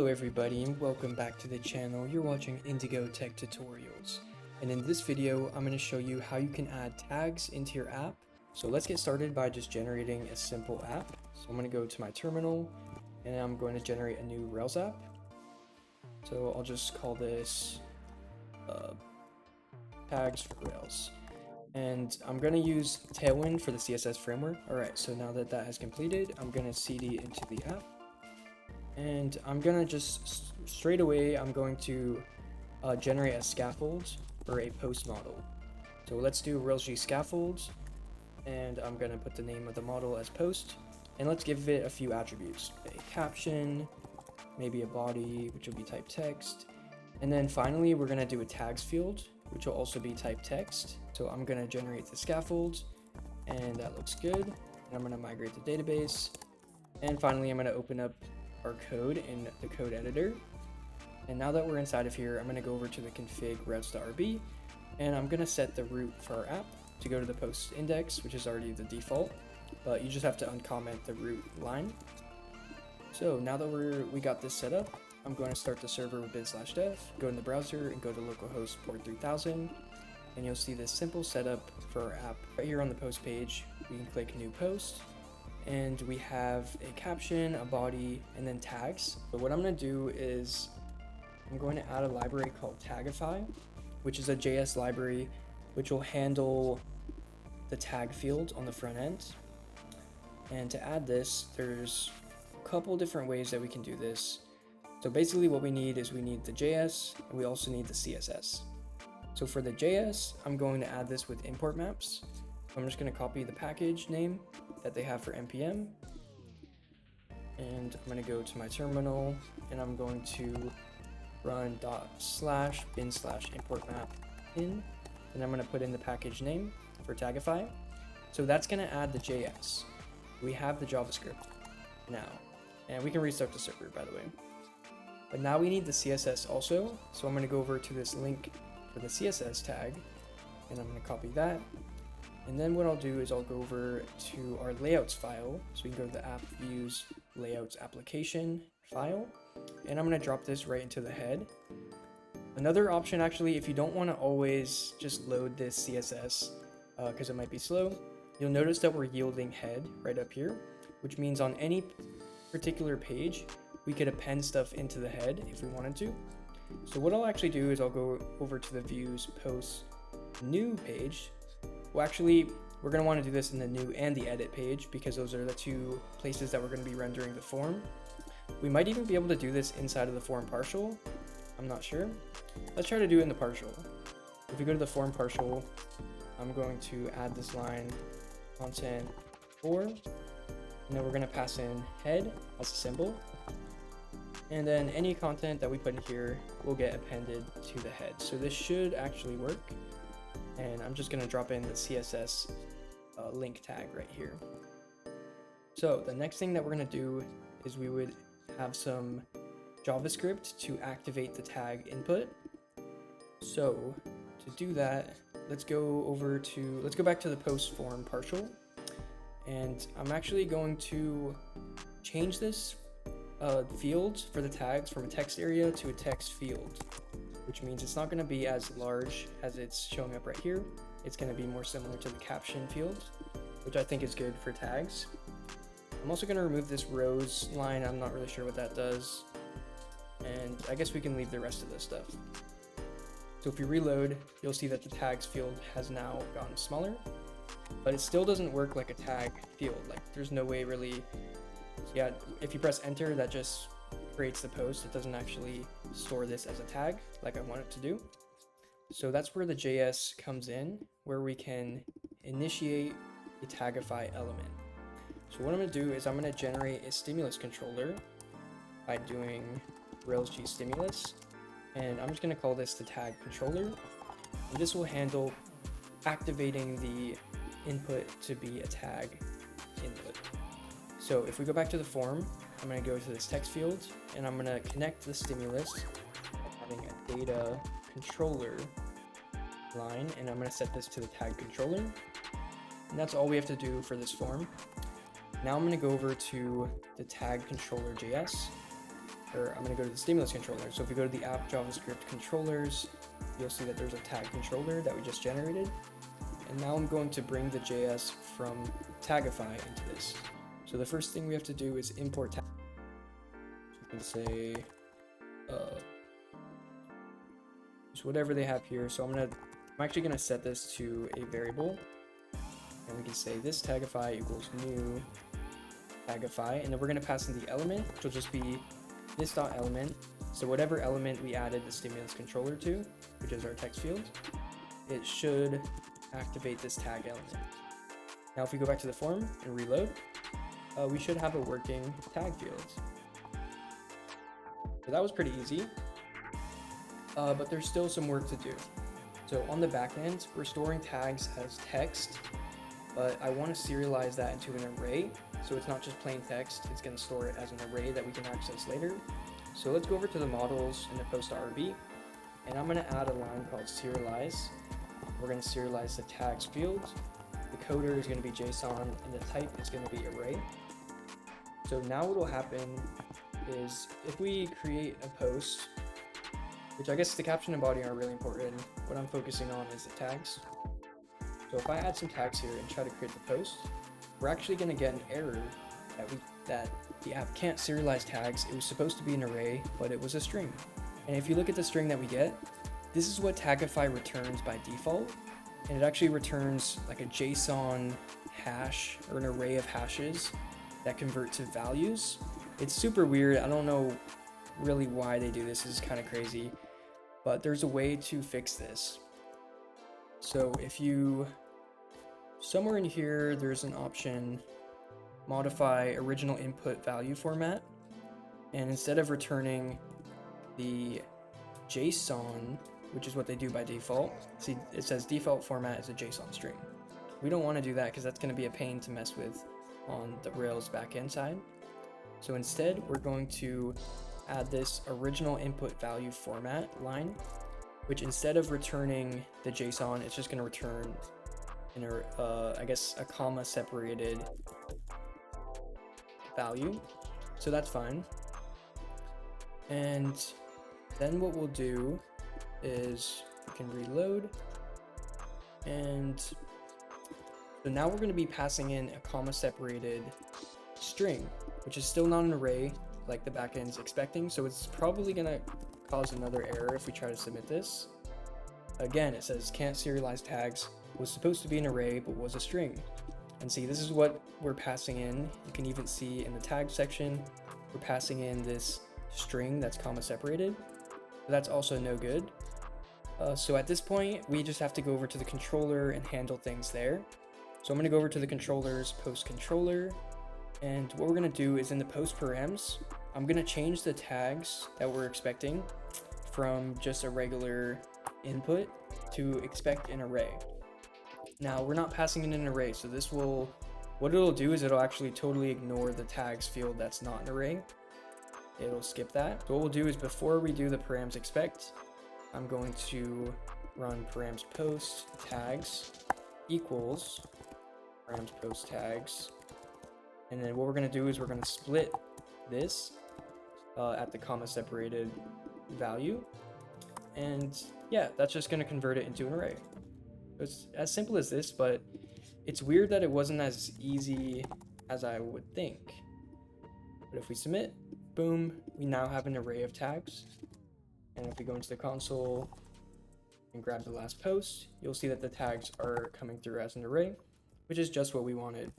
Hello everybody and welcome back to the channel. You're watching Indigo Tech Tutorials. And in this video, I'm going to show you how you can add tags into your app. So let's get started by just generating a simple app. So I'm going to go to my terminal and I'm going to generate a new Rails app. So I'll just call this tags for Rails. And I'm going to use Tailwind for the CSS framework. Alright, so now that has completed, I'm going to cd into the app. And I'm gonna just straight away, I'm going to generate a scaffold for a post model. So let's do RailsG scaffolds, and I'm gonna put the name of the model as post, and let's give it a few attributes: a caption, maybe a body, which will be type text, and then finally we're gonna do a tags field, which will also be type text. So I'm gonna generate the scaffold, and that looks good. And I'm gonna migrate the database, and finally I'm gonna open up our code in the code editor. And now that we're inside of here, I'm going to go over to the config routes.rb, and I'm going to set the route for our app to go to the post index, which is already the default, but you just have to uncomment the route line. So now that we got this set up, I'm going to start the server with bin/dev, go in the browser and go to localhost port 3000, and you'll see this simple setup for our app. Right here on the post page, we can click new post, and we have a caption, a body, and then tags. But what I'm going to do is I'm going to add a library called Tagify, which is a JS library which will handle the tag field on the front end. And to add this, there's a couple different ways that we can do this. So basically what we need is we need the JS, and we also need the CSS. So for the JS, I'm going to add this with import maps. I'm just going to copy the package name that they have for npm, and I'm going to go to my terminal and I'm going to run /bin/import map in, and I'm going to put in the package name for Tagify. So that's going to add the JS. We have the JavaScript now, and we can restart the server, by the way. But now we need the CSS also, so I'm going to go over to this link for the CSS tag, and I'm going to copy that. And then what I'll do is I'll go over to our layouts file. So we can go to the app views layouts application file, and I'm going to drop this right into the head. Another option, actually, if you don't want to always just load this CSS because it might be slow, you'll notice that we're yielding head right up here, which means on any particular page, we could append stuff into the head if we wanted to. So what I'll actually do is I'll go over to the views post new page. Well, actually, we're going to want to do this in the new and the edit page because those are the two places that we're going to be rendering the form. We might even be able to do this inside of the form partial. I'm not sure. Let's try to do it in the partial. If we go to the form partial, I'm going to add this line content 4, and then we're going to pass in head as a symbol. And then any content that we put in here will get appended to the head. So this should actually work. And I'm just going to drop in the CSS link tag right here. So the next thing that we're going to do is we would have some JavaScript to activate the tag input. So to do that, let's go back to the post form partial. And I'm actually going to change this field for the tags from a text area to a text field, which means it's not going to be as large as it's showing up right here. It's going to be more similar to the caption field, which I think is good for tags. I'm also going to remove this rows line. I'm not really sure what that does. And I guess we can leave the rest of this stuff. So if you reload, you'll see that the tags field has now gotten smaller, but it still doesn't work like a tag field. Like there's no way really, yeah, if you press enter, that just creates the post. It doesn't actually store this as a tag like I want it to do. So that's where the JS comes in, where we can initiate a Tagify element. So what I'm going to do is I'm going to generate a stimulus controller by doing RailsG stimulus, and I'm just going to call this the tag controller, and this will handle activating the input to be a tag input. So if we go back to the form, I'm going to go to this text field, and I'm going to connect the stimulus by having a data controller line, and I'm going to set this to the tag controller. And that's all we have to do for this form. Now I'm going to go over to the tag controller JS, or I'm going to go to the stimulus controller. So if we go to the app JavaScript controllers, you'll see that there's a tag controller that we just generated. And now I'm going to bring the JS from Tagify into this. So the first thing we have to do is import tag. So we can say, just whatever they have here. So I'm actually gonna set this to a variable, and we can say this Tagify equals new Tagify, and then we're gonna pass in the element, which will just be this dot element. So whatever element we added the stimulus controller to, which is our text field, it should activate this tag element. Now if we go back to the form and reload, we should have a working tag field. So that was pretty easy, but there's still some work to do. So on the back end, we're storing tags as text, but I want to serialize that into an array. So it's not just plain text, it's going to store it as an array that we can access later. So let's go over to the models in the post.rb, and I'm going to add a line called serialize. We're going to serialize the tags field. The coder is going to be JSON, and the type is going to be array. So now what will happen is if we create a post, which I guess the caption and body are really important, what I'm focusing on is the tags. So if I add some tags here and try to create the post, we're actually going to get an error that the app can't serialize tags. It was supposed to be an array, but it was a string. And if you look at the string that we get, this is what Tagify returns by default. And it actually returns like a JSON hash or an array of hashes that convert to values. It's super weird. I don't know really why they do this. It's kind of crazy, but there's a way to fix this. So if you, somewhere in here, there's an option, modify original input value format. And instead of returning the JSON, which is what they do by default, see, it says default format is a JSON string. We don't want to do that because that's going to be a pain to mess with on the Rails backend side. So instead, we're going to add this original input value format line, which instead of returning the JSON, it's just going to return I guess a comma separated value. So that's fine. And then what we'll do is we can reload, and so now we're going to be passing in a comma separated string, which is still not an array like the backend's expecting. So it's probably going to cause another error if we try to submit this. Again, it says can't serialize tags, was supposed to be an array but was a string. And see, this is what we're passing in. You can even see in the tag section, we're passing in this string that's comma separated. That's also no good. So at this point, we just have to go over to the controller and handle things there. So I'm going to go over to the controller's post controller, and what we're going to do is in the post params, I'm going to change the tags that we're expecting from just a regular input to expect an array. Now we're not passing in an array, so this will, what it'll do is it'll actually totally ignore the tags field that's not an array. It'll skip that. So what we'll do is before we do the params expect, I'm going to run params post tags equals params post tags. And then what we're going to do is we're going to split this at the comma separated value. And yeah, that's just going to convert it into an array. It's as simple as this, but it's weird that it wasn't as easy as I would think. But if we submit, boom, we now have an array of tags. And if we go into the console and grab the last post, you'll see that the tags are coming through as an array, which is just what we wanted.